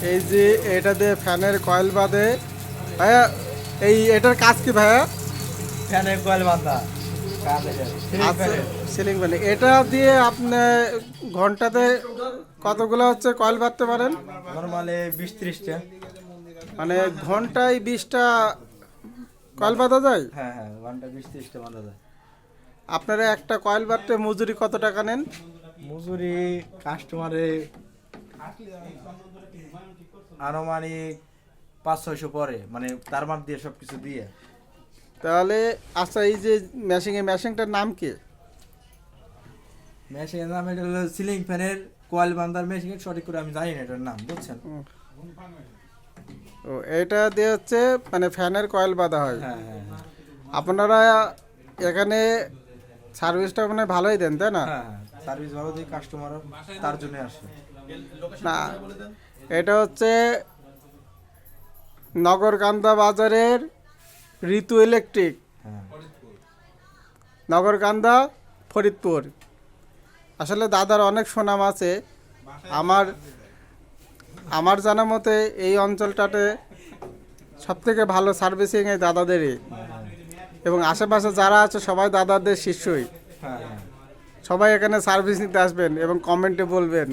এই যে এটা দিয়ে ফ্যানের কয়েল বাঁধে ভাইয়া, এটার কাজ কি ভাইয়া? ফ্যানের কয়েল বাঁধা কাজ এটা আচ্ছা, সিলিং ফ্যান। এটা দিয়ে আপনি ঘন্টাতে কতগুলো হচ্ছে কয়েল বাঁধতে পারেন? নরমালি 20-30টা। মানে ঘন্টায় 20টা কয়েল বাঁধা যায়? হ্যাঁ হ্যাঁ, ঘন্টা 20-30টা বাঁধা যায়। আপনারা একটা কয়েল বাঁধতে মজুরি কত টাকা নেন? মজুরি কাস্টমারে আনুমানিক 500-600 পরে, মানে তার মাপ দিয়ে সব কিছু দিয়ে। তাহলে আচ্ছা, এই যে মেশিনটার নাম কি? মেশিনের নাম এটা হলো সিলিং ফ্যানের কয়েল বাঁধার মেশিন, সঠিক করে আমি জানি না এটার নাম, বুঝছেন? ও, এটা দিয়ে হচ্ছে মানে ফ্যানের কয়েল বাঁধা হয়। হ্যাঁ হ্যাঁ হ্যাঁ আপনারা এখানে সার্ভিসটা মানে ভালোই দেন, তাই না? হ্যাঁ, সার্ভিস ভালো দিই, কাস্টমার তার জন্য আসে। না, এটা হচ্ছে নগরকান্দা বাজারের ঋতু ইলেকট্রিক, হ্যাঁ নগরকান্দা, ফরিদপুর। আসলে দাদার অনেক সুনাম আছে। আমার আমার জানা মতে এই অঞ্চলটাতে সবথেকে ভালো সার্ভিসিং এই দাদাদেরই, এবং আশেপাশে যারা আছে সবাই দাদাদের শিষ্যই। হ্যাঁ হ্যাঁ। সবাই এখানে সার্ভিস নিতে আসবেন এবং কমেন্টে বলবেন